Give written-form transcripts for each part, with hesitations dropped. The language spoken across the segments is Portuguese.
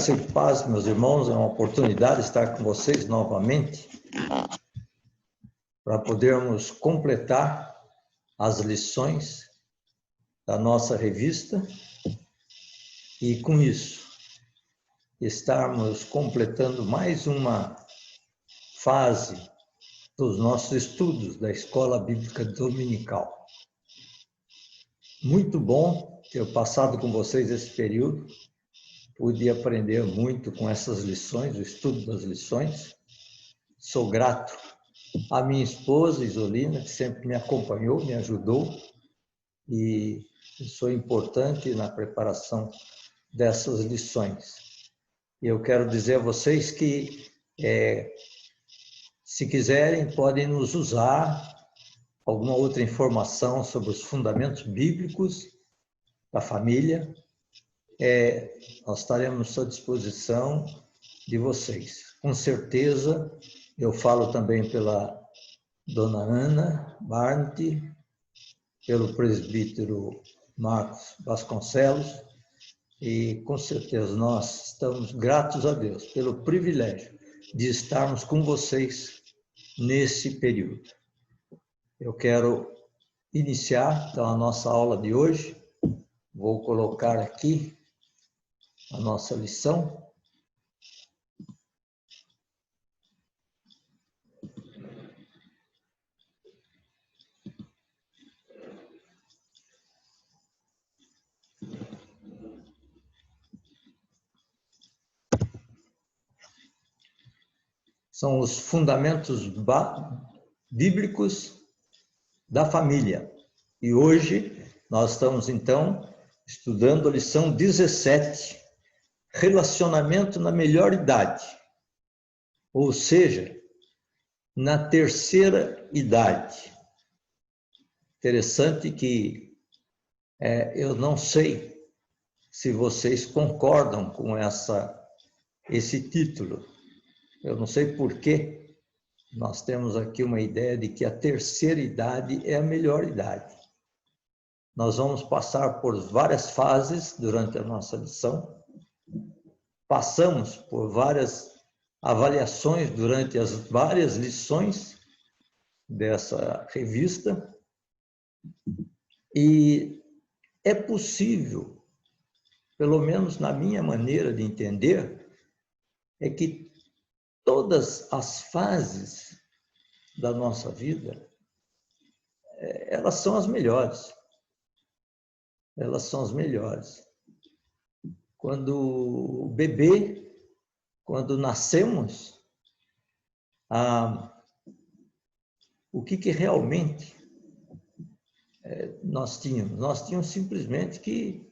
Graça e paz, meus irmãos, é uma oportunidade estar com vocês novamente para podermos completar as lições da nossa revista e, com isso, estarmos completando mais uma fase dos nossos estudos da Escola Bíblica Dominical. Muito bom ter passado com vocês esse período. Pude aprender muito com essas lições, o estudo das lições. Sou grato à minha esposa, Isolina, que sempre me acompanhou, me ajudou, e sou importante na preparação dessas lições. E eu quero dizer a vocês que, se quiserem, podem nos usar alguma outra informação sobre os fundamentos bíblicos da família. Nós estaremos à disposição de vocês. Com certeza, eu falo também pela dona Ana Barnett, pelo presbítero Marcos Vasconcelos, e com certeza nós estamos gratos a Deus pelo privilégio de estarmos com vocês nesse período. Eu quero iniciar então a nossa aula de hoje. Vou colocar aqui a nossa lição. São os fundamentos bíblicos da família. E hoje nós estamos, então, estudando a lição 17, relacionamento na melhor idade, ou seja, na terceira idade. Interessante que eu não sei se vocês concordam com esse título. Eu não sei por que nós temos aqui uma ideia de que a terceira idade é a melhor idade. Nós vamos passar por várias fases durante a nossa lição. Passamos por várias avaliações durante as várias lições dessa revista. E é possível, pelo menos na minha maneira de entender, é que todas as fases da nossa vida, elas são as melhores. Elas são as melhores. Quando o bebê, quando nascemos, o que realmente nós tínhamos? Nós tínhamos simplesmente que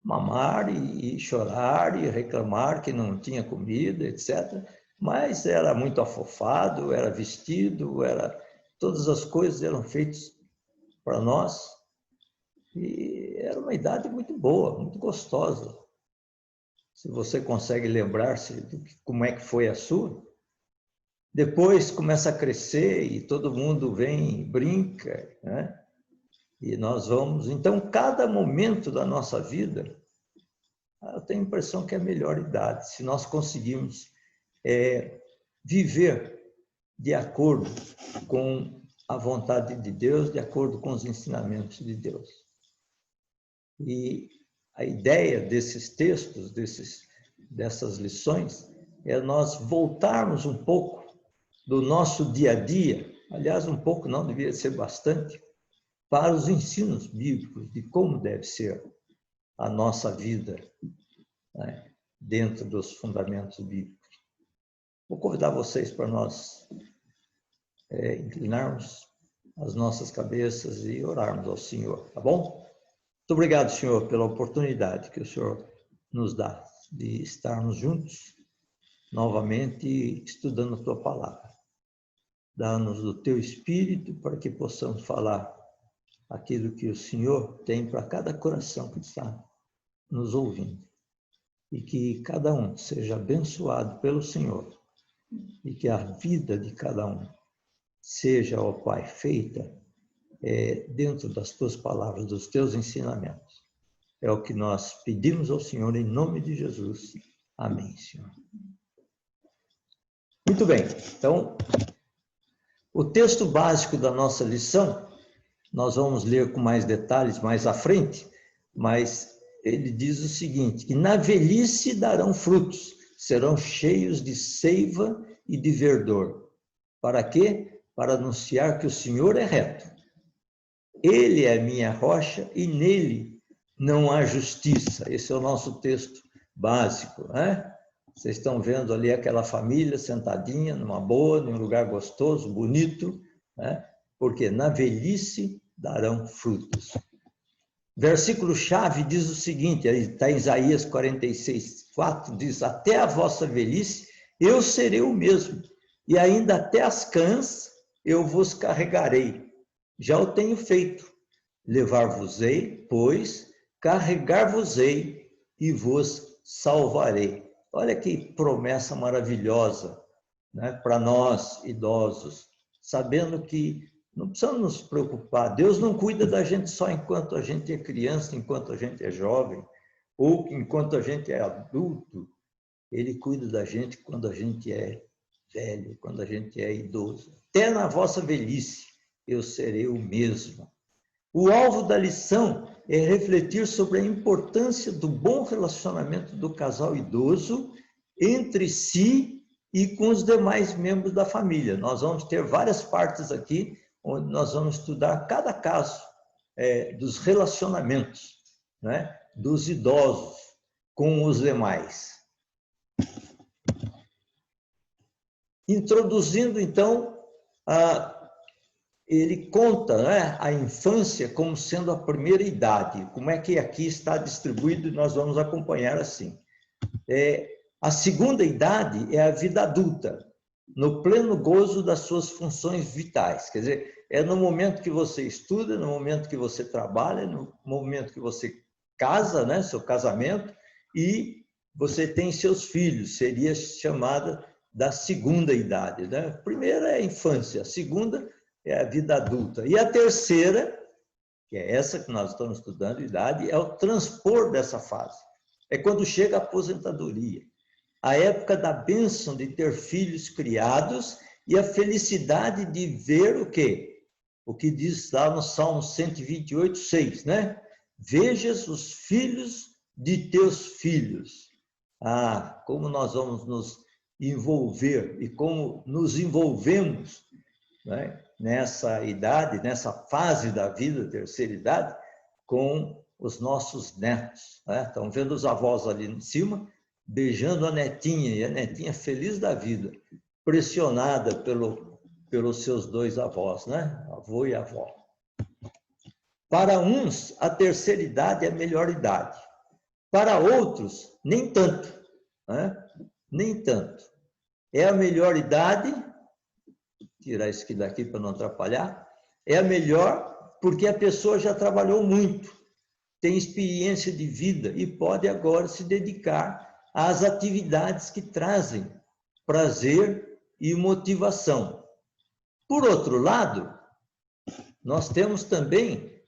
mamar e chorar e reclamar que não tinha comida, etc. Mas era muito afofado, era vestido, todas as coisas eram feitas para nós. E era uma idade muito boa, muito gostosa. Se você consegue lembrar-se de como é que foi a sua. Depois começa a crescer e todo mundo vem e brinca, né? E nós vamos... Então, cada momento da nossa vida, eu tenho a impressão que é a melhor idade, se nós conseguirmos viver de acordo com a vontade de Deus, de acordo com os ensinamentos de Deus. E a ideia desses textos, dessas lições, é nós voltarmos um pouco do nosso dia a dia, aliás, um pouco não, devia ser bastante, para os ensinos bíblicos de como deve ser a nossa vida, né, dentro dos fundamentos bíblicos. Vou convidar vocês para nós inclinarmos as nossas cabeças e orarmos ao Senhor, tá bom? Muito obrigado, Senhor, pela oportunidade que o Senhor nos dá de estarmos juntos, novamente, estudando a Tua Palavra. Dá-nos do Teu Espírito para que possamos falar aquilo que o Senhor tem para cada coração que está nos ouvindo. E que cada um seja abençoado pelo Senhor. E que a vida de cada um seja, ó Pai, feita dentro das Tuas palavras, dos Teus ensinamentos. É o que nós pedimos ao Senhor em nome de Jesus. Amém, Senhor. Muito bem. Então, o texto básico da nossa lição, nós vamos ler com mais detalhes mais à frente, mas ele diz o seguinte, que na velhice darão frutos, serão cheios de seiva e de verdor. Para quê? Para anunciar que o Senhor é reto. Ele é minha rocha e nele não há justiça. Esse é o nosso texto básico, né? Vocês estão vendo ali aquela família sentadinha, numa boa, num lugar gostoso, bonito, né? Porque na velhice darão frutos. Versículo-chave diz o seguinte, está em Isaías 46:4, diz, até a vossa velhice eu serei o mesmo, e ainda até as cãs eu vos carregarei. Já o tenho feito, levar-vos-ei, pois carregar-vos-ei e vos salvarei. Olha que promessa maravilhosa, né, para nós idosos, sabendo que não precisamos nos preocupar. Deus não cuida da gente só enquanto a gente é criança, enquanto a gente é jovem, ou enquanto a gente é adulto. Ele cuida da gente quando a gente é velho, quando a gente é idoso. Até na vossa velhice eu serei o mesmo. O alvo da lição é refletir sobre a importância do bom relacionamento do casal idoso entre si e com os demais membros da família. Nós vamos ter várias partes aqui, onde nós vamos estudar cada caso dos relacionamentos, né, dos idosos com os demais. Introduzindo, então, ele conta, né, a infância como sendo a primeira idade. Como é que aqui está distribuído, nós vamos acompanhar assim. A segunda idade é a vida adulta, no pleno gozo das suas funções vitais. Quer dizer, é no momento que você estuda, no momento que você trabalha, no momento que você casa, né, seu casamento, e você tem seus filhos, seria chamada da segunda idade, né? A primeira é a infância, a segunda é a vida adulta. E a terceira, que é essa que nós estamos estudando, idade, é o transpor dessa fase. É quando chega a aposentadoria. A época da bênção de ter filhos criados e a felicidade de ver o quê? O que diz lá no Salmo 128:6, né? Vejas os filhos de teus filhos. Ah, como nós vamos nos envolver e como nos envolvemos, né, nessa idade, nessa fase da vida, terceira idade, com os nossos netos. Né? Estão vendo os avós ali em cima, beijando a netinha, e a netinha feliz da vida, pressionada pelos seus dois avós, né? Avô e avó. Para uns, a terceira idade é a melhor idade. Para outros, nem tanto. Né? Nem tanto. É a melhor idade, tirar isso aqui daqui para não atrapalhar, é a melhor porque a pessoa já trabalhou muito, tem experiência de vida e pode agora se dedicar às atividades que trazem prazer e motivação. Por outro lado, nós temos também,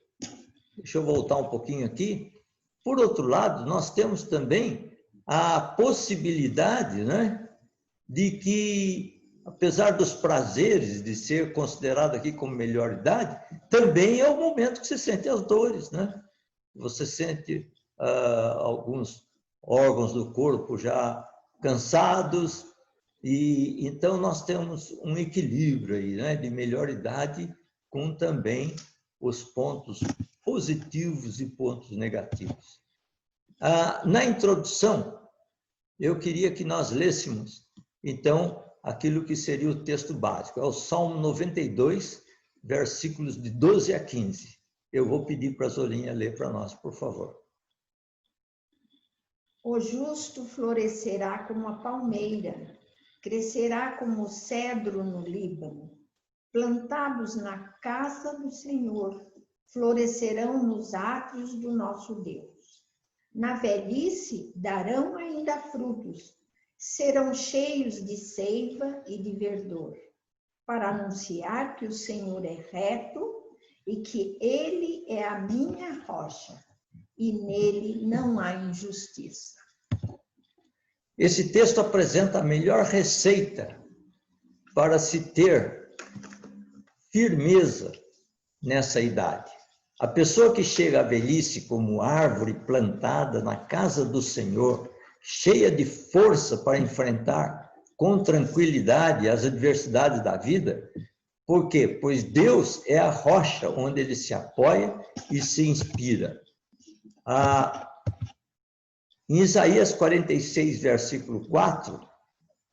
deixa eu voltar um pouquinho aqui, por outro lado, nós temos também a possibilidade, né, de que, apesar dos prazeres de ser considerado aqui como melhor idade, também é o momento que você sente as dores, né? Você sente alguns órgãos do corpo já cansados, e então nós temos um equilíbrio aí, né, de melhor idade com também os pontos positivos e pontos negativos. Na introdução, eu queria que nós lêssemos, então, aquilo que seria o texto básico. É o Salmo 92, versículos de 12 a 15. Eu vou pedir para a Zolinha ler para nós, por favor. O justo florescerá como a palmeira, crescerá como o cedro no Líbano. Plantados na casa do Senhor, florescerão nos átrios do nosso Deus. Na velhice darão ainda frutos, serão cheios de seiva e de verdor, para anunciar que o Senhor é reto e que Ele é a minha rocha, e nele não há injustiça. Esse texto apresenta a melhor receita para se ter firmeza nessa idade. A pessoa que chega à velhice como árvore plantada na casa do Senhor, cheia de força para enfrentar com tranquilidade as adversidades da vida. Por quê? Pois Deus é a rocha onde ele se apoia e se inspira. Em Isaías 46, versículo 4,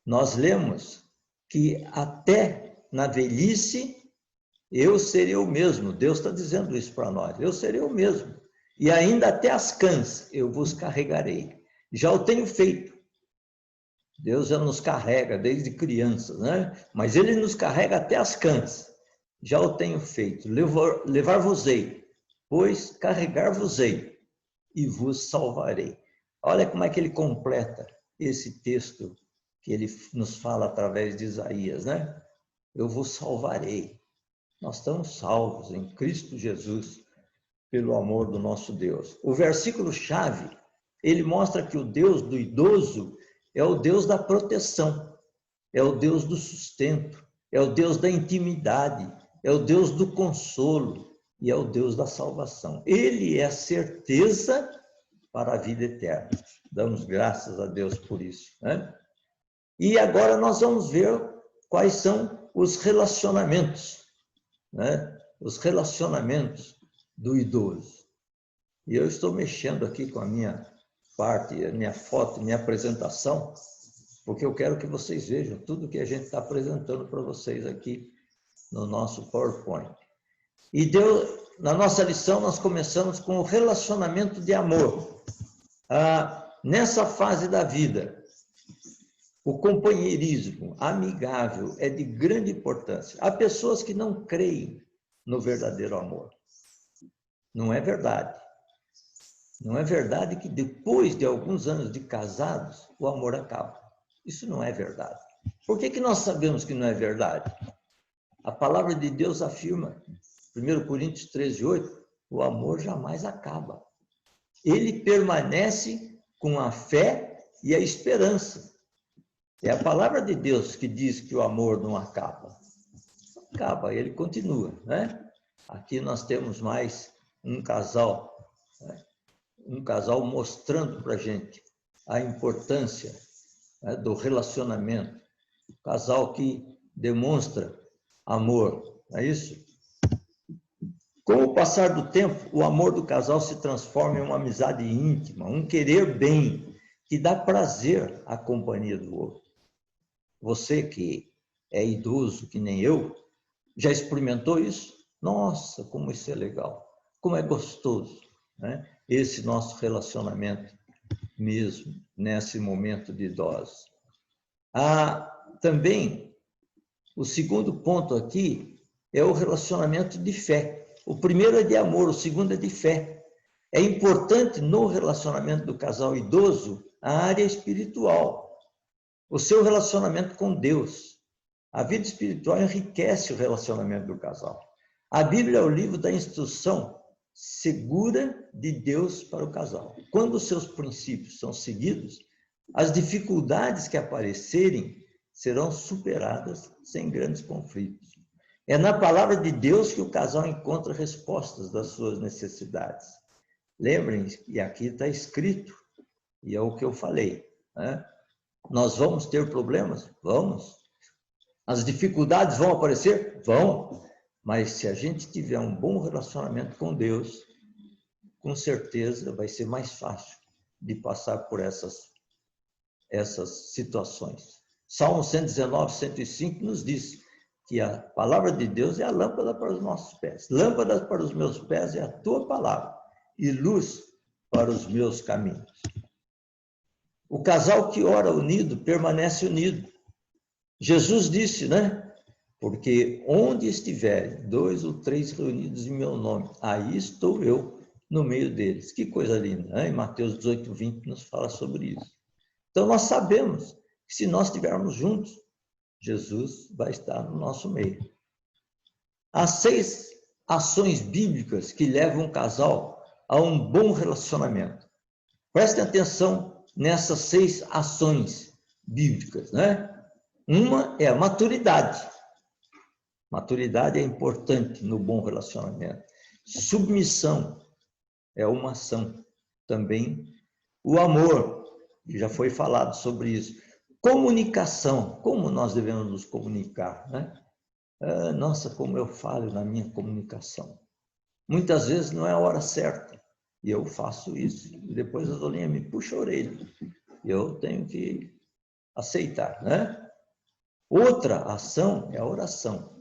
nós lemos que até na velhice eu serei o mesmo. Deus está dizendo isso para nós. Eu serei o mesmo. E ainda até as cãs eu vos carregarei. Já o tenho feito. Deus já nos carrega desde crianças, né? Mas ele nos carrega até as cãs. Já o tenho feito. Levar-vos-ei, pois carregar-vos-ei e vos salvarei. Olha como é que ele completa esse texto que ele nos fala através de Isaías, né? Eu vos salvarei. Nós estamos salvos em Cristo Jesus pelo amor do nosso Deus. O versículo-chave, ele mostra que o Deus do idoso é o Deus da proteção, é o Deus do sustento, é o Deus da intimidade, é o Deus do consolo e é o Deus da salvação. Ele é a certeza para a vida eterna. Damos graças a Deus por isso, né? E agora nós vamos ver quais são os relacionamentos, né? Os relacionamentos do idoso. E eu estou mexendo aqui com a minha parte, a minha foto, minha apresentação, porque eu quero que vocês vejam tudo que a gente está apresentando para vocês aqui no nosso PowerPoint. E na nossa lição, nós começamos com o relacionamento de amor. Nessa fase da vida, o companheirismo amigável é de grande importância. Há pessoas que não creem no verdadeiro amor. Não é verdade. Não é verdade que depois de alguns anos de casados, o amor acaba. Isso não é verdade. Por que nós sabemos que não é verdade? A palavra de Deus afirma, 1 Coríntios 13:8, o amor jamais acaba. Ele permanece com a fé e a esperança. É a palavra de Deus que diz que o amor não acaba. Acaba, ele continua, né? Aqui nós temos mais um casal, né? Um casal mostrando para a gente a importância, né, do relacionamento. Um casal que demonstra amor, não é isso? Com o passar do tempo, o amor do casal se transforma em uma amizade íntima, um querer bem, que dá prazer à companhia do outro. Você que é idoso, que nem eu, já experimentou isso? Nossa, como isso é legal, como é gostoso, né? Esse nosso relacionamento mesmo, nesse momento de idosos. Também, o segundo ponto aqui é o relacionamento de fé. O primeiro é de amor, o segundo é de fé. É importante no relacionamento do casal idoso a área espiritual, o seu relacionamento com Deus. A vida espiritual enriquece o relacionamento do casal. A Bíblia é o livro da instrução segura de Deus para o casal. Quando os seus princípios são seguidos, as dificuldades que aparecerem serão superadas sem grandes conflitos. É na palavra de Deus que o casal encontra respostas das suas necessidades. Lembrem que aqui está escrito, e é o que eu falei, né? Nós vamos ter problemas? Vamos. As dificuldades vão aparecer? Vão. Mas se a gente tiver um bom relacionamento com Deus, com certeza vai ser mais fácil de passar por essas situações. Salmo 119, 105 nos diz que a palavra de Deus é a lâmpada para os nossos pés. Lâmpada para os meus pés é a tua palavra e luz para os meus caminhos. O casal que ora unido permanece unido. Jesus disse, né? Porque onde estiverem 2 ou 3 reunidos em meu nome, aí estou eu no meio deles. Que coisa linda, né? Em Mateus 18, 20 nos fala sobre isso. Então nós sabemos que se nós estivermos juntos, Jesus vai estar no nosso meio. Há 6 ações bíblicas que levam um casal a um bom relacionamento. Prestem atenção nessas 6 ações bíblicas, né? Uma é a maturidade. Maturidade é importante no bom relacionamento. Submissão é uma ação também. O amor, já foi falado sobre isso. Comunicação, como nós devemos nos comunicar, né? Nossa, como eu falho na minha comunicação. Muitas vezes não é a hora certa. E eu faço isso. E depois a Zolinha me puxa a orelha. Eu tenho que aceitar, né? Outra ação é a oração.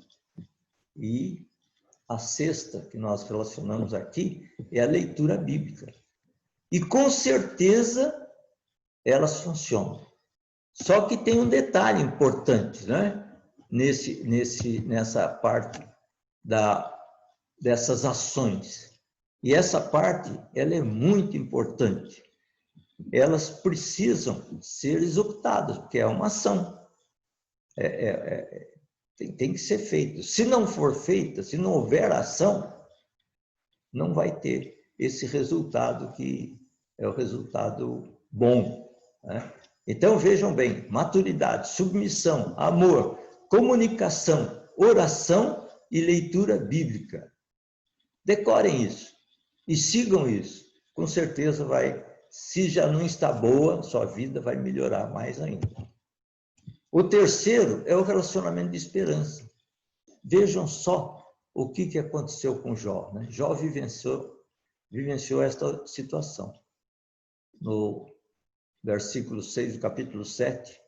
E a sexta que nós relacionamos aqui é a leitura bíblica. E com certeza elas funcionam. Só que tem um detalhe importante, né? Nessa parte dessas ações. E essa parte, ela é muito importante. Elas precisam ser executadas, porque é uma ação. Tem que ser feito. Se não for feita, se não houver ação, não vai ter esse resultado que é o resultado bom, né? Então, vejam bem, maturidade, submissão, amor, comunicação, oração e leitura bíblica. Decorem isso e sigam isso. Com certeza vai, se já não está boa, sua vida vai melhorar mais ainda. O terceiro é o relacionamento de esperança. Vejam só o que aconteceu com Jó, né? Jó vivenciou esta situação. No versículo 6 do capítulo 7,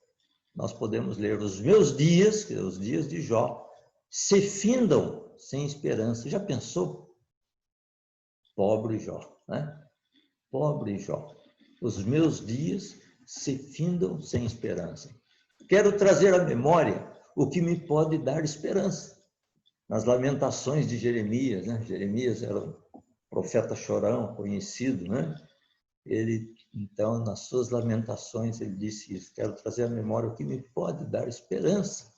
nós podemos ler: os meus dias, que são os dias de Jó, se findam sem esperança. Já pensou? Pobre Jó, né? Pobre Jó. Os meus dias se findam sem esperança. Quero trazer à memória o que me pode dar esperança. Nas Lamentações de Jeremias, né? Jeremias era um profeta chorão, conhecido, né? Ele, então, nas suas lamentações, ele disse isso: quero trazer à memória o que me pode dar esperança.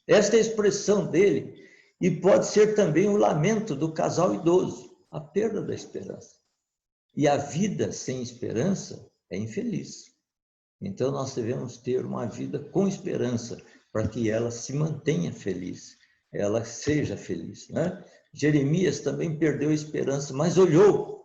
Esta é a expressão dele, e pode ser também o lamento do casal idoso, a perda da esperança. E a vida sem esperança é infeliz. Então, nós devemos ter uma vida com esperança, para que ela se mantenha feliz, ela seja feliz, né? Jeremias também perdeu a esperança, mas olhou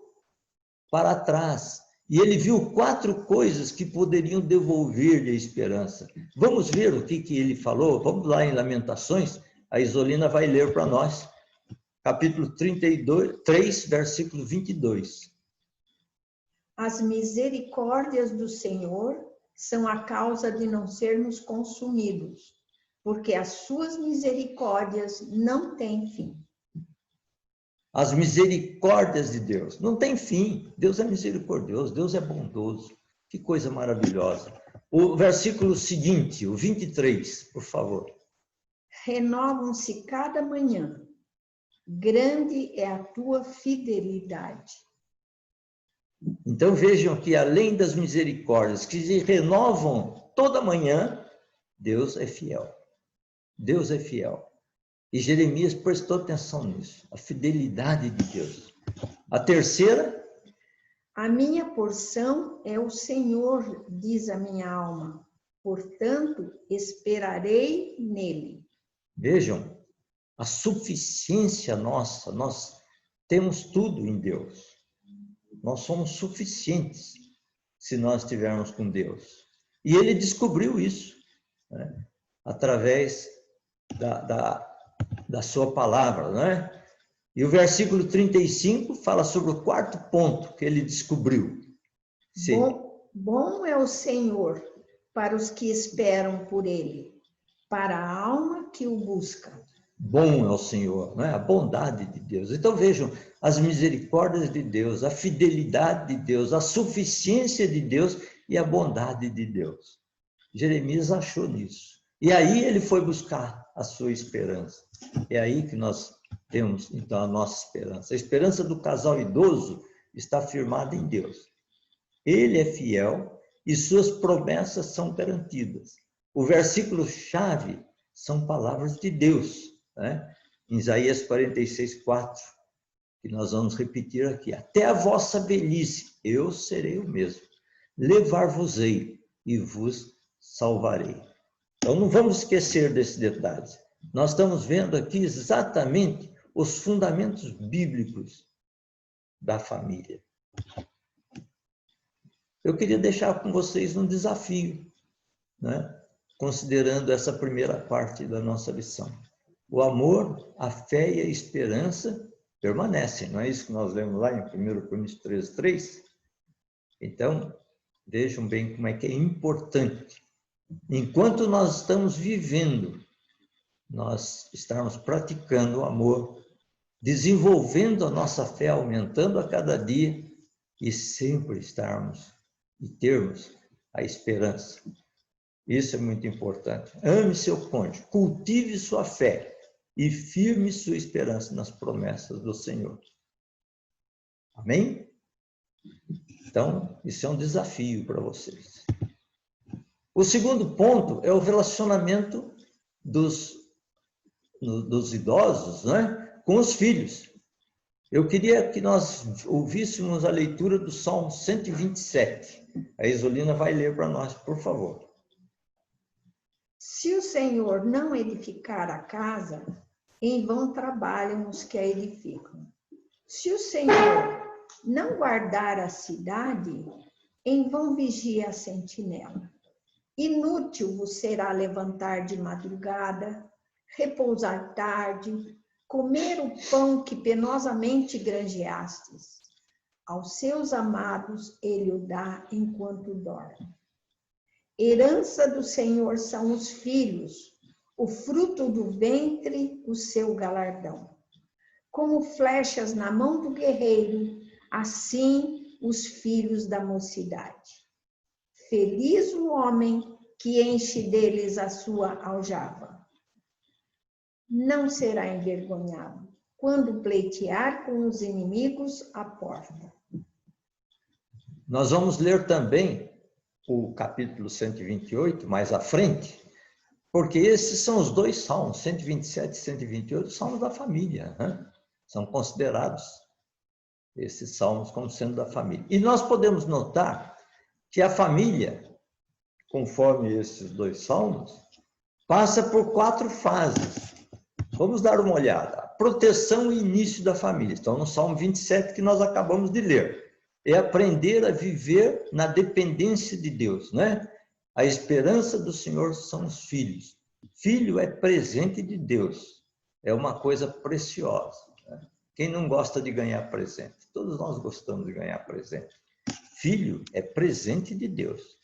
para trás e ele viu 4 coisas que poderiam devolver-lhe a esperança. Vamos ver o que ele falou? Vamos lá em Lamentações, a Isolina vai ler para nós, capítulo 3, versículo 22. As misericórdias do Senhor são a causa de não sermos consumidos, porque as suas misericórdias não têm fim. As misericórdias de Deus não tem fim. Deus é misericordioso, Deus é bondoso. Que coisa maravilhosa. O versículo seguinte, o 23, por favor. Renovam-se cada manhã. Grande é a tua fidelidade. Então vejam que além das misericórdias que se renovam toda manhã, Deus é fiel. Deus é fiel. E Jeremias prestou atenção nisso, a fidelidade de Deus. A terceira? A minha porção é o Senhor, diz a minha alma, portanto esperarei nele. Vejam, a suficiência nossa, nós temos tudo em Deus. Nós somos suficientes se nós estivermos com Deus. E ele descobriu isso, né? Através da sua palavra, né? E o versículo 35 fala sobre o 4º ponto que ele descobriu. Bom é o Senhor para os que esperam por ele, para a alma que o busca. Bom é o Senhor, né? A bondade de Deus. Então vejam, as misericórdias de Deus, a fidelidade de Deus, a suficiência de Deus e a bondade de Deus. Jeremias achou nisso. E aí ele foi buscar a sua esperança. É aí que nós temos, então, a nossa esperança. A esperança do casal idoso está firmada em Deus. Ele é fiel e suas promessas são garantidas. O versículo-chave são palavras de Deus, né? Em Isaías 46:4, que nós vamos repetir aqui. Até a vossa velhice, eu serei o mesmo. levar-vos-ei e vos salvarei. Então, não vamos esquecer desses detalhes. Nós estamos vendo aqui exatamente os fundamentos bíblicos da família. Eu queria deixar com vocês um desafio, né? Considerando essa primeira parte da nossa lição. O amor, a fé e a esperança permanecem, não é isso que nós lemos lá em 1 Coríntios 13:3? Então, vejam bem como é que é importante. Enquanto nós estamos vivendo, nós estamos praticando o amor, desenvolvendo a nossa fé, aumentando a cada dia e sempre estarmos e termos a esperança. Isso é muito importante. Ame seu cônjuge, cultive sua fé e firme sua esperança nas promessas do Senhor. Amém? Então, isso é um desafio para vocês. O segundo ponto é o relacionamento dos idosos, né, com os filhos. Eu queria que nós ouvíssemos a leitura do Salmo 127. A Isolina vai ler para nós, por favor. Se o Senhor não edificar a casa, em vão trabalham os que a edificam. Se o Senhor não guardar a cidade, em vão vigia a sentinela. Inútil vos será levantar de madrugada, repousar tarde, comer o pão que penosamente granjeastes. Aos seus amados ele o dá enquanto dorme. Herança do Senhor são os filhos, o fruto do ventre, o seu galardão. Como flechas na mão do guerreiro, assim os filhos da mocidade. Feliz o homem que enche deles a sua aljava. Não será envergonhado quando pleitear com os inimigos à porta. Nós vamos ler também o capítulo 128, mais à frente, porque esses são os dois salmos, 127 e 128, salmos da família, né? São considerados esses salmos como sendo da família. E nós podemos notar que a família, conforme esses dois salmos, passa por 4 fases. Vamos dar uma olhada. A proteção e início da família. Estão no Salmo 27 que nós acabamos de ler. É aprender a viver na dependência de Deus, né? A esperança do Senhor são os filhos. Filho é presente de Deus. É uma coisa preciosa, né? Quem não gosta de ganhar presente? Todos nós gostamos de ganhar presente. Filho é presente de Deus.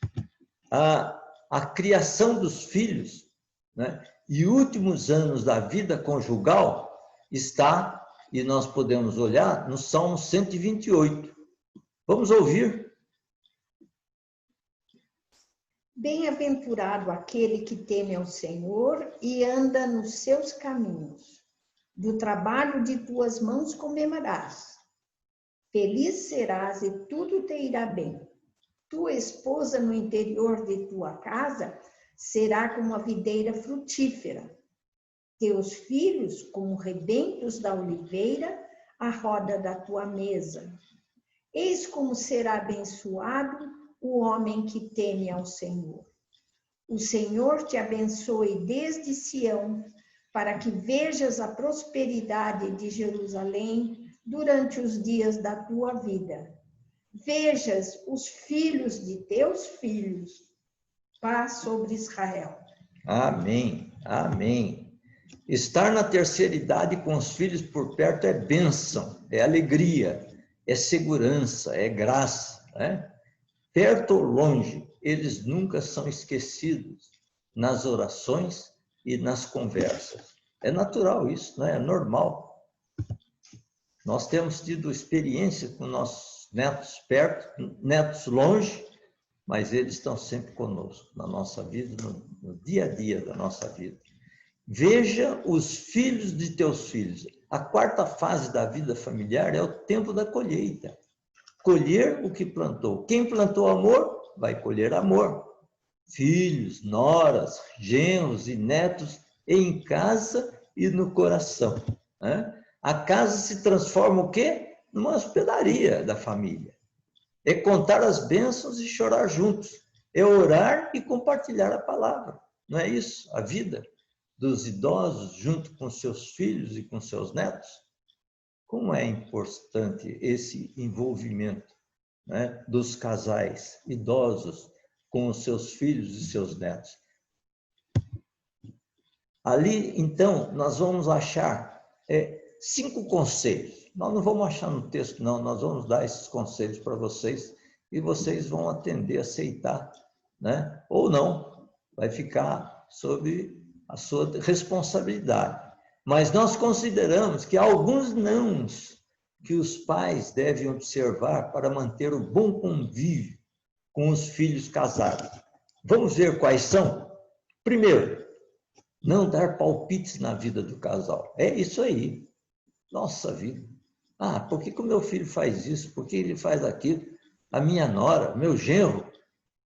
A criação dos filhos, né, e últimos anos da vida conjugal está, e nós podemos olhar, no Salmo 128. Vamos ouvir? Bem-aventurado aquele que teme ao Senhor e anda nos seus caminhos. Do trabalho de tuas mãos comerás. Feliz serás e tudo te irá bem. Tua esposa no interior de tua casa será como a videira frutífera. Teus filhos como rebentos da oliveira à roda da tua mesa. Eis como será abençoado o homem que teme ao Senhor. O Senhor te abençoe desde Sião, para que vejas a prosperidade de Jerusalém durante os dias da tua vida. Vejas os filhos de teus filhos. Paz sobre Israel. Amém, amém. Estar na terceira idade com os filhos por perto é bênção, é alegria, é segurança, é graça, né? Perto ou longe, eles nunca são esquecidos nas orações e nas conversas. É natural isso, né? É normal. Nós temos tido experiência com nossos netos perto, netos longe, mas eles estão sempre conosco, na nossa vida, no dia a dia da nossa vida. Veja os filhos de teus filhos. A 4ª fase da vida familiar é o tempo da colheita. Colher o que plantou. Quem plantou amor, vai colher amor. Filhos, noras, genros e netos em casa e no coração, né? A casa se transforma o quê? Numa hospedaria da família. é contar as bênçãos e chorar juntos, é orar e compartilhar a palavra. Não é isso? A vida dos idosos junto com seus filhos e com seus netos? Como é importante esse envolvimento, né, dos casais idosos com os seus filhos e seus netos. Ali, então, nós vamos achar 5 conselhos. Nós não vamos achar no texto, não. Nós vamos dar esses conselhos para vocês e vocês vão atender, aceitar, né? Ou não. Vai ficar sob a sua responsabilidade. Mas nós consideramos que há alguns nãos que os pais devem observar para manter o bom convívio com os filhos casados. Vamos ver quais são? Primeiro, não dar palpites na vida do casal. É isso aí. Nossa vida. Ah, por que o meu filho faz isso? Por que ele faz aquilo? A minha nora, meu genro,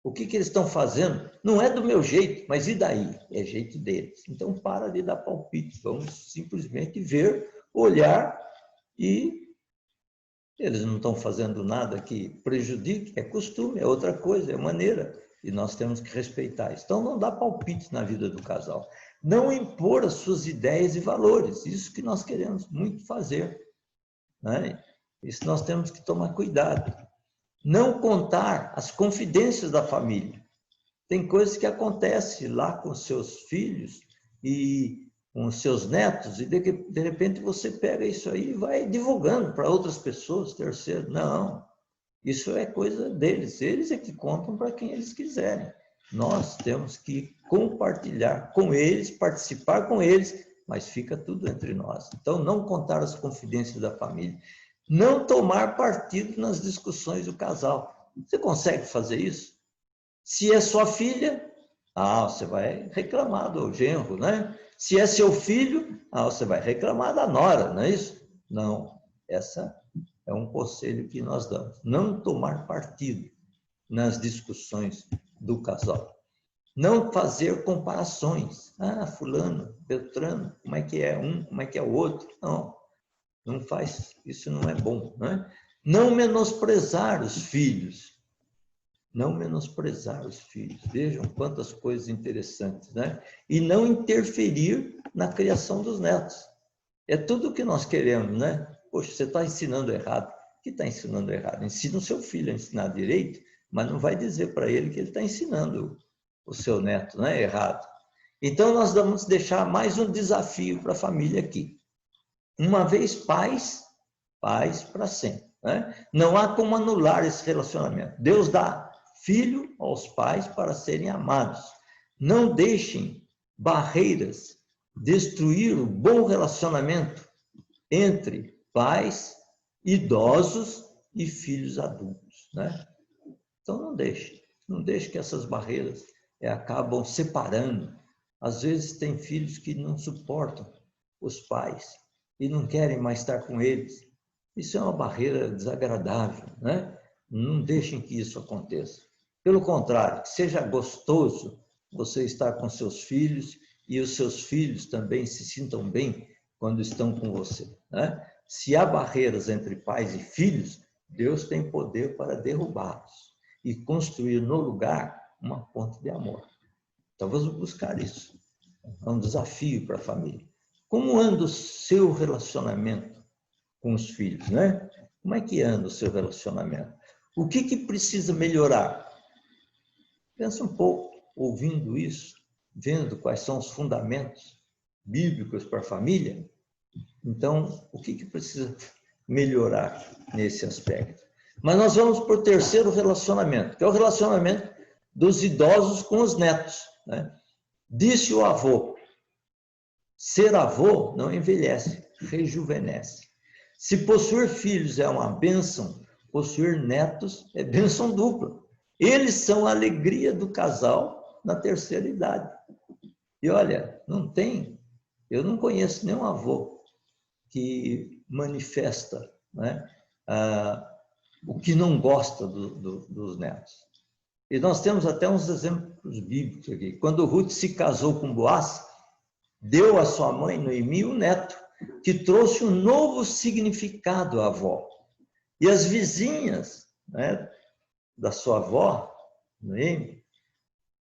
o que eles estão fazendo? Não é do meu jeito, mas e daí? É jeito deles. Então, para de dar palpites. Vamos simplesmente ver, olhar e eles não estão fazendo nada que prejudique. É costume, é outra coisa, é maneira. E nós temos que respeitar isso. Então, não dá palpites na vida do casal. Não impor as suas ideias e valores. Isso que nós queremos muito fazer, né? Isso nós temos que tomar cuidado. Não contar as confidências da família. Tem coisas que acontecem lá com seus filhos e com os seus netos, e de repente você pega isso aí e vai divulgando para outras pessoas, terceiros. Não, isso é coisa deles. Eles é que contam para quem eles quiserem. Nós temos que compartilhar com eles, participar com eles, mas fica tudo entre nós. Então, não contar as confidências da família. Não tomar partido nas discussões do casal. Você consegue fazer isso? Se é sua filha, você vai reclamar do genro, né? Se é seu filho, você vai reclamar da nora, não é isso? Não, essa é um conselho que nós damos. Não tomar partido nas discussões do casal. Não fazer comparações. Fulano, Beltrano, como é que é um, como é que é o outro? Não, não faz, isso não é bom, né? Não menosprezar os filhos. Não menosprezar os filhos. Vejam quantas coisas interessantes, né? E não interferir na criação dos netos. É tudo o que nós queremos, né? Poxa, você está ensinando errado. O que está ensinando errado? Ensina o seu filho a ensinar direito, mas não vai dizer para ele que ele está ensinando o seu neto, né? Errado. Então, nós vamos deixar mais um desafio para a família aqui. Uma vez pais para sempre, né? Não há como anular esse relacionamento. Deus dá filho aos pais para serem amados. Não deixem barreiras destruir o bom relacionamento entre pais, idosos e filhos adultos, né? Então, não deixe que essas barreiras acabam separando. Às vezes, tem filhos que não suportam os pais e não querem mais estar com eles. Isso é uma barreira desagradável, né? Não deixem que isso aconteça. Pelo contrário, que seja gostoso você estar com seus filhos e os seus filhos também se sintam bem quando estão com você, né? Se há barreiras entre pais e filhos, Deus tem poder para derrubá-los e construir no lugar uma ponte de amor. Então, vamos buscar isso. É um desafio para a família. Como anda o seu relacionamento com os filhos, né? Como é que anda o seu relacionamento? O que precisa melhorar? Pensa um pouco, ouvindo isso, vendo quais são os fundamentos bíblicos para a família. Então, o que precisa melhorar nesse aspecto? Mas nós vamos para o terceiro relacionamento, que é o relacionamento dos idosos com os netos, né? Disse o avô: ser avô não envelhece, rejuvenesce. Se possuir filhos é uma bênção, possuir netos é bênção dupla. Eles são a alegria do casal na terceira idade. E olha, eu não conheço nenhum avô que manifesta, né, o que não gosta dos netos. E nós temos até uns exemplos bíblicos aqui. Quando Ruth se casou com Boaz, deu à sua mãe Noemi um neto, que trouxe um novo significado à avó. E as vizinhas, né, da sua avó, Noemi,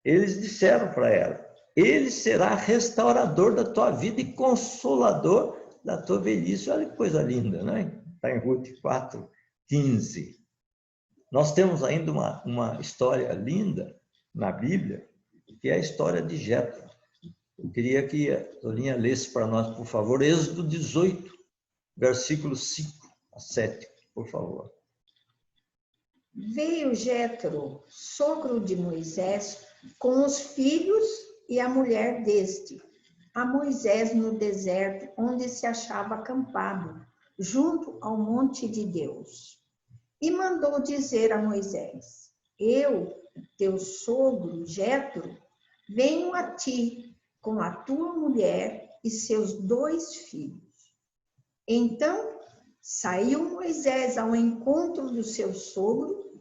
eles disseram para ela: ele será restaurador da tua vida e consolador da tua velhice. Olha que coisa linda, né? Está em Ruth 4:15. Nós temos ainda uma história linda na Bíblia, que é a história de Jetro. Eu queria que a Tolinha lesse para nós, por favor, Êxodo 18, versículos 5 a 7, por favor. Veio Jetro, sogro de Moisés, com os filhos e a mulher deste, a Moisés no deserto, onde se achava acampado, junto ao monte de Deus. E mandou dizer a Moisés: eu, teu sogro Jetro, venho a ti com a tua mulher e seus 2 filhos. Então saiu Moisés ao encontro do seu sogro,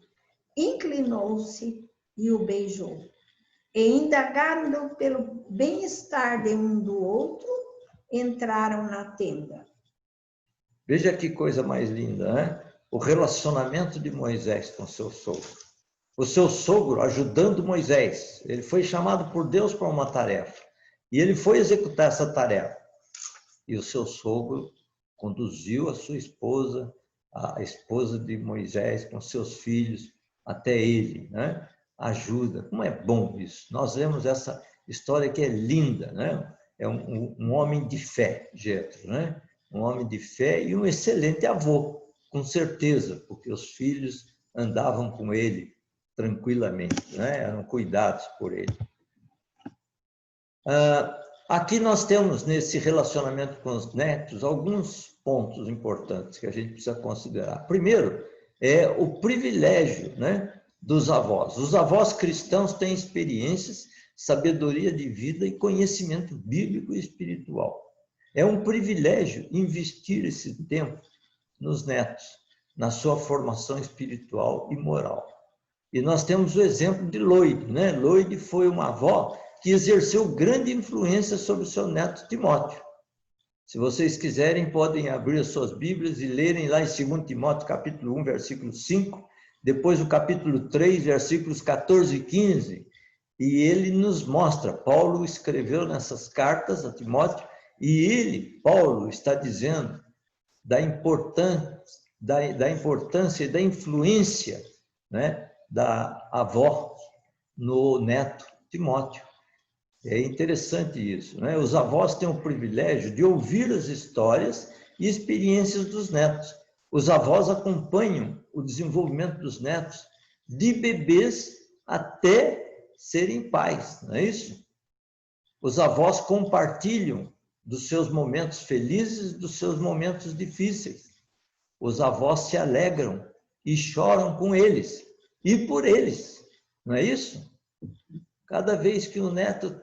inclinou-se e o beijou. E indagando pelo bem-estar de um do outro, entraram na tenda. Veja que coisa mais linda, né? O relacionamento de Moisés com seu sogro. O seu sogro ajudando Moisés. Ele foi chamado por Deus para uma tarefa. E ele foi executar essa tarefa. E o seu sogro conduziu a sua esposa, a esposa de Moisés, com seus filhos, até ele, né? Ajuda. Como é bom isso. Nós vemos essa história que é linda, né? É um homem de fé, Jetro, né? Um homem de fé e um excelente avô, com certeza, porque os filhos andavam com ele tranquilamente, né? Eram cuidados por ele. Aqui nós temos, nesse relacionamento com os netos, alguns pontos importantes que a gente precisa considerar. Primeiro, é o privilégio, né, dos avós. Os avós cristãos têm experiências, sabedoria de vida e conhecimento bíblico e espiritual. É um privilégio investir esse tempo nos netos, na sua formação espiritual e moral. E nós temos o exemplo de Loide, né? Loide foi uma avó que exerceu grande influência sobre o seu neto Timóteo. Se vocês quiserem, podem abrir as suas Bíblias e lerem lá em 2 Timóteo, capítulo 1, versículo 5, depois o capítulo 3, versículos 14 e 15, e ele nos mostra, Paulo escreveu nessas cartas a Timóteo, e ele, Paulo, está dizendo da importância e da influência, né, da avó no neto Timóteo. É interessante isso, né? Os avós têm o privilégio de ouvir as histórias e experiências dos netos. Os avós acompanham o desenvolvimento dos netos de bebês até serem pais, não é isso? Os avós compartilham dos seus momentos felizes e dos seus momentos difíceis. Os avós se alegram e choram com eles e por eles, não é isso? Cada vez que o neto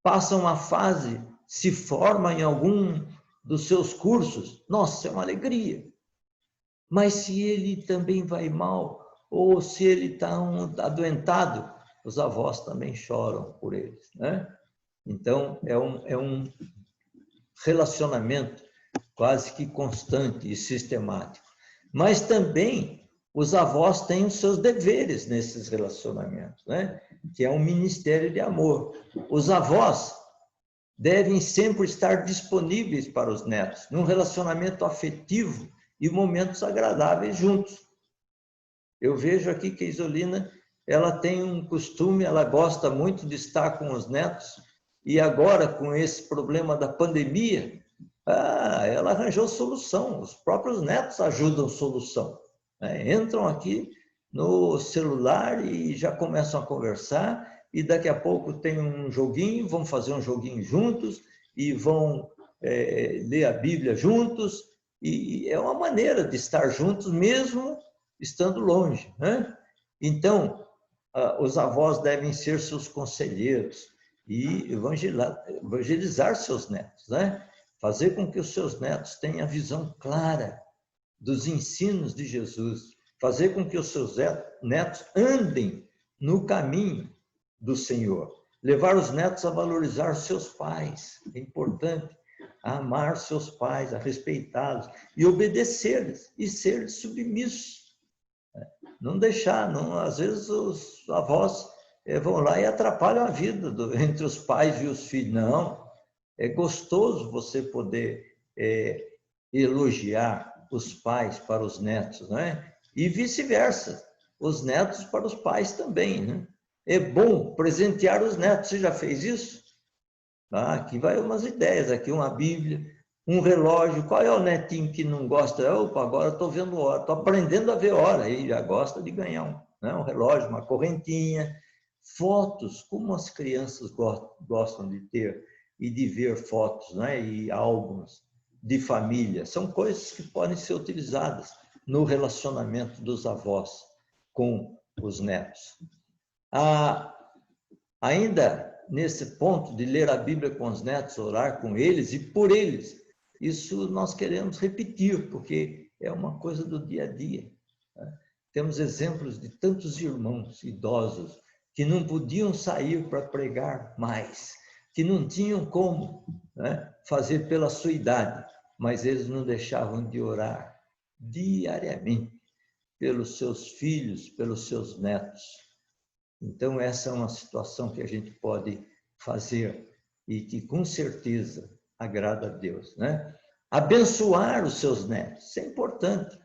passa uma fase, se forma em algum dos seus cursos, nossa, é uma alegria. Mas se ele também vai mal, ou se ele está adoentado, os avós também choram por eles, né? Então, é um relacionamento quase que constante e sistemático. Mas também os avós têm os seus deveres nesses relacionamentos, né? Que é um ministério de amor. Os avós devem sempre estar disponíveis para os netos, num relacionamento afetivo e momentos agradáveis juntos. Eu vejo aqui que a Isolina, ela tem um costume, ela gosta muito de estar com os netos, e agora, com esse problema da pandemia, ela arranjou solução, os próprios netos ajudam solução. Entram aqui no celular e já começam a conversar, e daqui a pouco tem um joguinho, vão fazer um joguinho juntos, e vão ler a Bíblia juntos, e é uma maneira de estar juntos, mesmo estando longe, né? Então, os avós devem ser seus conselheiros e evangelizar seus netos, né? Fazer com que os seus netos tenham a visão clara dos ensinos de Jesus, fazer com que os seus netos andem no caminho do Senhor, levar os netos a valorizar seus pais, é importante, a amar seus pais, a respeitá-los e obedecer-lhes e ser submissos. Não deixar, não, às vezes os avós vão lá e atrapalham a vida entre os pais e os filhos. Não, é gostoso você poder elogiar os pais para os netos, não é? E vice-versa, os netos para os pais também, né? É bom presentear os netos. Você já fez isso? Aqui vai umas ideias, aqui uma Bíblia, um relógio. Qual é o netinho que não gosta? Opa, agora estou vendo hora, estou aprendendo a ver hora, e já gosta de ganhar um relógio, uma correntinha. Fotos, como as crianças gostam de ter e de ver fotos, né? E álbuns de família. São coisas que podem ser utilizadas no relacionamento dos avós com os netos. Ainda nesse ponto de ler a Bíblia com os netos, orar com eles e por eles, isso nós queremos repetir, porque é uma coisa do dia a dia. Né? Temos exemplos de tantos irmãos idosos que não podiam sair para pregar mais, que não tinham como, né, fazer pela sua idade, mas eles não deixavam de orar diariamente pelos seus filhos, pelos seus netos. Então, essa é uma situação que a gente pode fazer e que, com certeza, agrada a Deus, né? Abençoar os seus netos, isso é importante.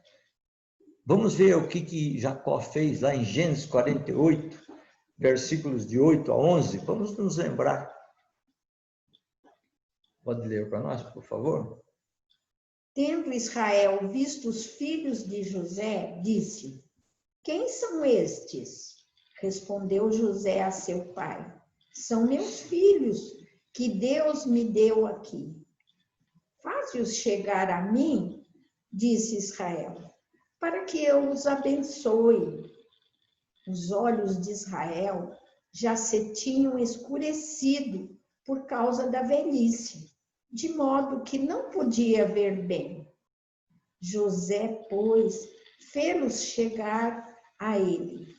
Vamos ver o que Jacó fez lá em Gênesis 48, versículos de 8 a 11. Vamos nos lembrar. Pode ler para nós, por favor? Tendo Israel visto os filhos de José, disse: Quem são estes? Respondeu José a seu pai: São meus filhos, que Deus me deu aqui. Faze-os chegar a mim, disse Israel, para que eu os abençoe. Os olhos de Israel já se tinham escurecido por causa da velhice, de modo que não podia ver bem. José, pois, fê-los chegar a ele.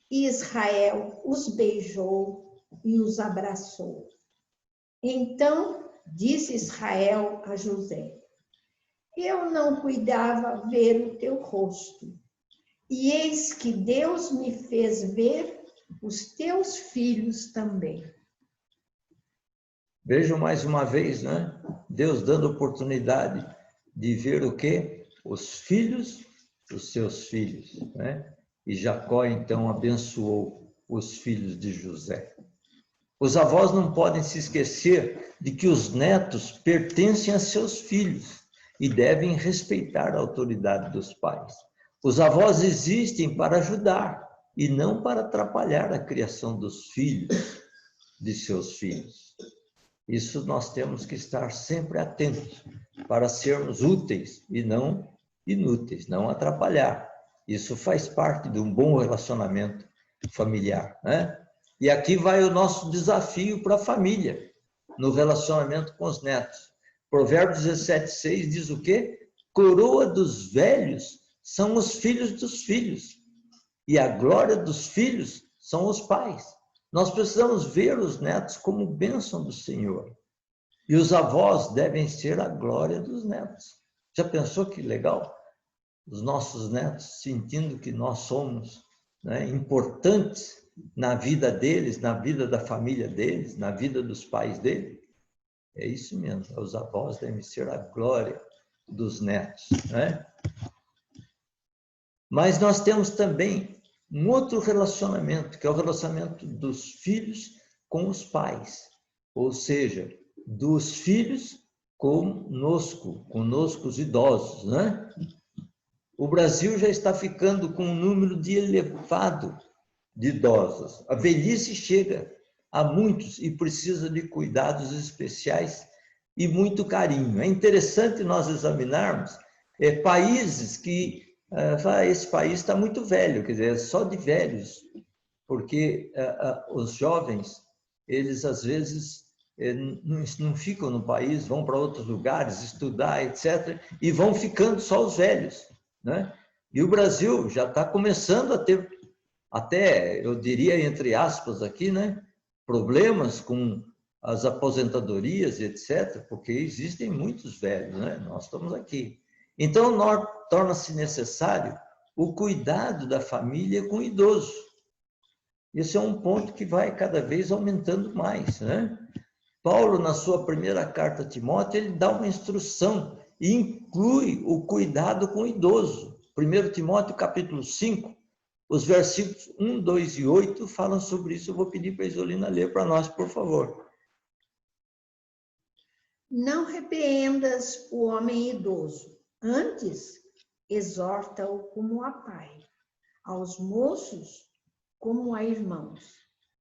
E Israel os beijou e os abraçou. Então disse Israel a José: Eu não cuidava ver o teu rosto, e eis que Deus me fez ver os teus filhos também. Vejam mais uma vez, né? Deus dando oportunidade de ver o quê? Os filhos dos seus filhos, né? E Jacó, então, abençoou os filhos de José. Os avós não podem se esquecer de que os netos pertencem a seus filhos e devem respeitar a autoridade dos pais. Os avós existem para ajudar e não para atrapalhar a criação dos filhos, de seus filhos. Isso nós temos que estar sempre atentos para sermos úteis e não inúteis, não atrapalhar. Isso faz parte de um bom relacionamento familiar, né? E aqui vai o nosso desafio para a família, no relacionamento com os netos. Provérbios 17:6 diz o quê? Coroa dos velhos são os filhos dos filhos, e a glória dos filhos são os pais. Nós precisamos ver os netos como bênção do Senhor. E os avós devem ser a glória dos netos. Já pensou que legal? Os nossos netos sentindo que nós somos, né, importantes na vida deles, na vida da família deles, na vida dos pais deles. É isso mesmo, os avós devem ser a glória dos netos, né? Mas nós temos também um outro relacionamento, que é o relacionamento dos filhos com os pais, ou seja, dos filhos conosco os idosos, né? O Brasil já está ficando com um número elevado de idosos. A velhice chega a muitos e precisa de cuidados especiais e muito carinho. É interessante nós examinarmos países que esse país está muito velho, quer dizer, é só de velhos, porque os jovens, eles às vezes não ficam no país, vão para outros lugares estudar, etc., e vão ficando só os velhos, né? E o Brasil já está começando a ter, até, eu diria, entre aspas aqui, né, problemas com as aposentadorias, etc., porque existem muitos velhos, né? Nós estamos aqui. Então, torna-se necessário o cuidado da família com o idoso. Esse é um ponto que vai cada vez aumentando mais, né? Paulo, na sua primeira carta a Timóteo, ele dá uma instrução e inclui o cuidado com o idoso. 1 Timóteo, capítulo 5, os versículos 1, 2 e 8 falam sobre isso. Eu vou pedir para a Isolina ler para nós, por favor. Não repreendas o homem idoso, antes exorta-o como a pai, aos moços como a irmãos,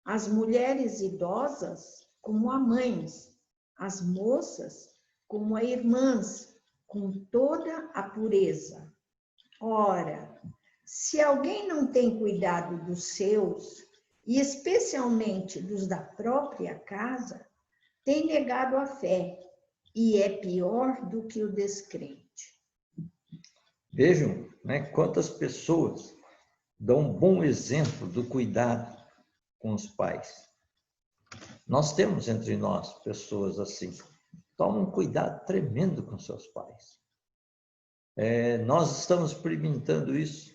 às mulheres idosas como a mães, às moças como a irmãs, com toda a pureza. Ora, se alguém não tem cuidado dos seus, e especialmente dos da própria casa, tem negado a fé e é pior do que o descrente. Vejam, né, quantas pessoas dão um bom exemplo do cuidado com os pais. Nós temos entre nós pessoas assim, tomam um cuidado tremendo com seus pais. Nós estamos experimentando isso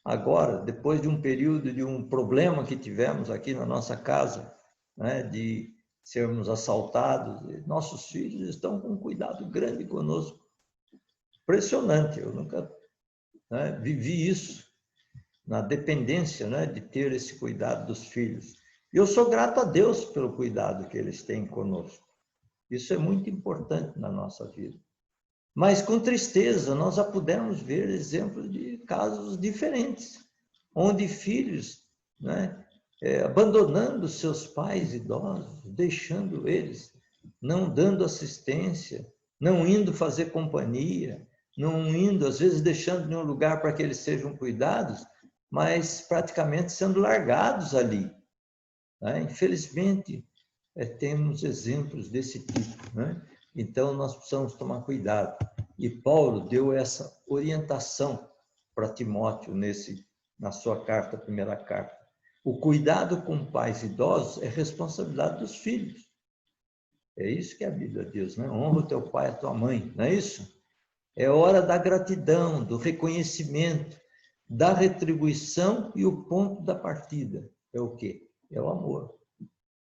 agora, depois de um período de um problema que tivemos aqui na nossa casa, né, de sermos assaltados. Nossos filhos estão com um cuidado grande conosco. Impressionante, eu nunca, né, vivi isso, na dependência, né, de ter esse cuidado dos filhos. E eu sou grato a Deus pelo cuidado que eles têm conosco. Isso é muito importante na nossa vida. Mas, com tristeza, nós já pudemos ver exemplos de casos diferentes, onde filhos, né, abandonando seus pais idosos, deixando eles, não dando assistência, não indo fazer companhia, não indo, às vezes, deixando em um lugar para que eles sejam cuidados, mas praticamente sendo largados ali. Né? Infelizmente, temos exemplos desse tipo, né? Então, nós precisamos tomar cuidado. E Paulo deu essa orientação para Timóteo na sua carta, primeira carta. O cuidado com pais idosos é responsabilidade dos filhos. É isso que a Bíblia diz, né? Honra o teu pai e a tua mãe, não é isso? É hora da gratidão, do reconhecimento, da retribuição, e o ponto da partida é o quê? É o amor,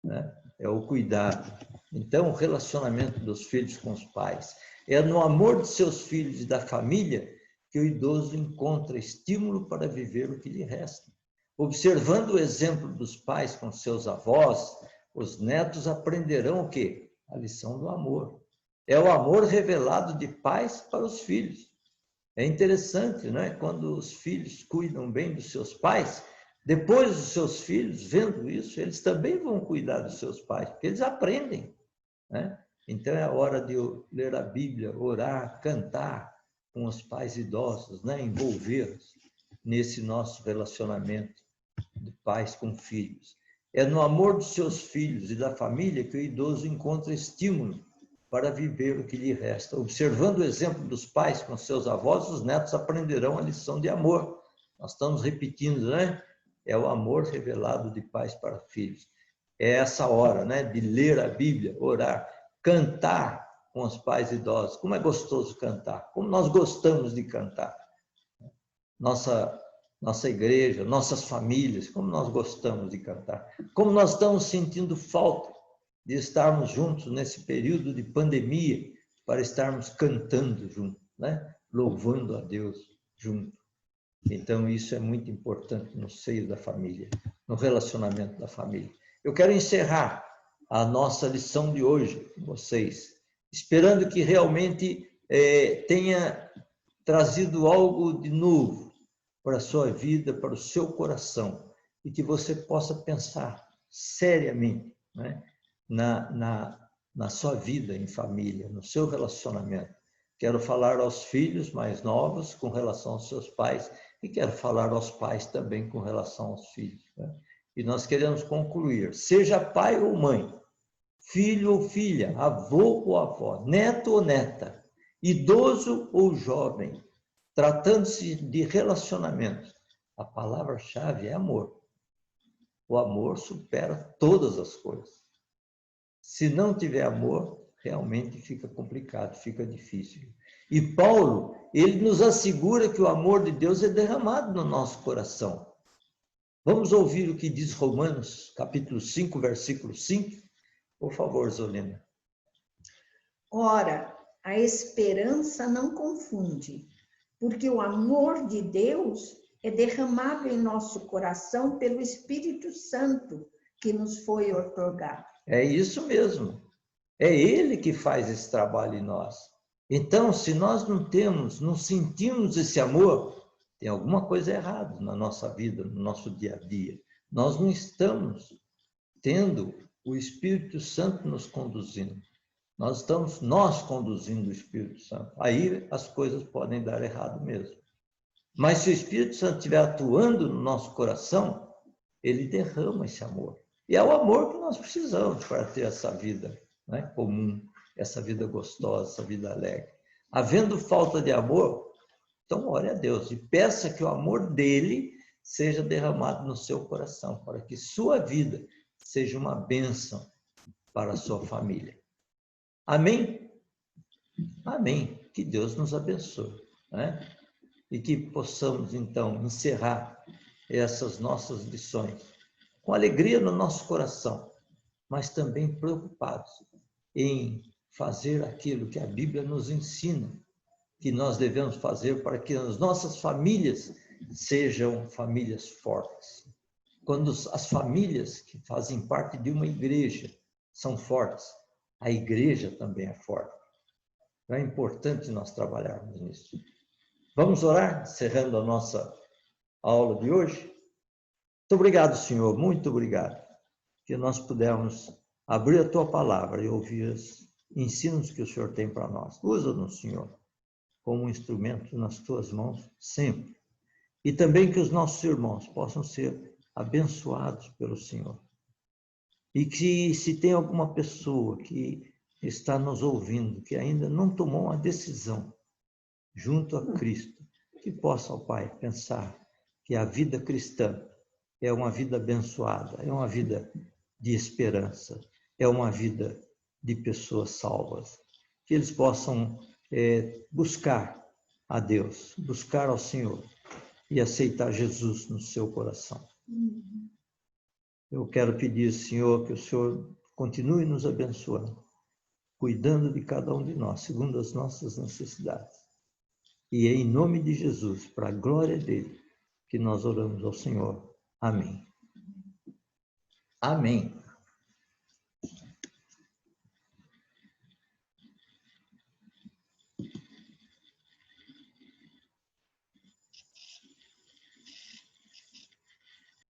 né? É o cuidado. Então, o relacionamento dos filhos com os pais. É no amor de seus filhos e da família que o idoso encontra estímulo para viver o que lhe resta. Observando o exemplo dos pais com seus avós, os netos aprenderão o quê? A lição do amor. É o amor revelado de pais para os filhos. É interessante, né? Quando os filhos cuidam bem dos seus pais, depois os seus filhos, vendo isso, eles também vão cuidar dos seus pais, porque eles aprendem, né? Então é a hora de ler a Bíblia, orar, cantar com os pais idosos, né? Envolvê-los nesse nosso relacionamento de pais com filhos. É no amor dos seus filhos e da família que o idoso encontra estímulo para viver o que lhe resta. Observando o exemplo dos pais com seus avós, os netos aprenderão a lição de amor. Nós estamos repetindo, né? É o amor revelado de pais para filhos. É essa hora, né, de ler a Bíblia, orar, cantar com os pais idosos. Como é gostoso cantar, como nós gostamos de cantar. Nossa igreja, nossas famílias, como nós gostamos de cantar. Como nós estamos sentindo falta de estarmos juntos nesse período de pandemia, para estarmos cantando juntos, né? Louvando a Deus junto. Então, isso é muito importante no seio da família, no relacionamento da família. Eu quero encerrar a nossa lição de hoje com vocês, esperando que realmente tenha trazido algo de novo para a sua vida, para o seu coração, e que você possa pensar seriamente, né, na sua vida em família, no seu relacionamento. Quero falar aos filhos mais novos com relação aos seus pais, e quero falar aos pais também com relação aos filhos, né? E nós queremos concluir: seja pai ou mãe, filho ou filha, avô ou avó, neto ou neta, idoso ou jovem, tratando-se de relacionamento, a palavra-chave é amor. O amor supera todas as coisas. Se não tiver amor, realmente fica complicado, fica difícil. E Paulo, ele nos assegura que o amor de Deus é derramado no nosso coração. Vamos ouvir o que diz Romanos, capítulo 5, versículo 5? Por favor, Zolina. Ora, a esperança não confunde, porque o amor de Deus é derramado em nosso coração pelo Espírito Santo que nos foi outorgado. É isso mesmo. É Ele que faz esse trabalho em nós. Então, se nós não sentimos esse amor, tem alguma coisa errada na nossa vida, no nosso dia a dia. Nós não estamos tendo o Espírito Santo nos conduzindo. Nós conduzindo o Espírito Santo. Aí as coisas podem dar errado mesmo. Mas se o Espírito Santo estiver atuando no nosso coração, ele derrama esse amor. E é o amor que nós precisamos para ter essa vida, né, comum, essa vida gostosa, essa vida alegre. Havendo falta de amor, então ore a Deus e peça que o amor dele seja derramado no seu coração, para que sua vida seja uma bênção para a sua família. Amém? Amém. Que Deus nos abençoe, né? E que possamos, então, encerrar essas nossas lições com alegria no nosso coração, mas também preocupados em fazer aquilo que a Bíblia nos ensina, que nós devemos fazer para que as nossas famílias sejam famílias fortes. Quando as famílias que fazem parte de uma igreja são fortes, a igreja também é forte. Então é importante nós trabalharmos nisso. Vamos orar, encerrando a nossa aula de hoje? Muito obrigado, Senhor, muito obrigado, que nós pudermos abrir a Tua palavra e ouvir os ensinos que o Senhor tem para nós. Usa-nos, Senhor, como um instrumento nas Tuas mãos, sempre. E também que os nossos irmãos possam ser abençoados pelo Senhor. E que se tem alguma pessoa que está nos ouvindo, que ainda não tomou uma decisão junto a Cristo, que possa, ó Pai, pensar que a vida cristã é uma vida abençoada, é uma vida de esperança, é uma vida de pessoas salvas. Que eles possam buscar a Deus, buscar ao Senhor e aceitar Jesus no seu coração. Eu quero pedir, Senhor, que o Senhor continue nos abençoando, cuidando de cada um de nós, segundo as nossas necessidades. E é em nome de Jesus, para a glória dele, que nós oramos ao Senhor. Amém. Amém.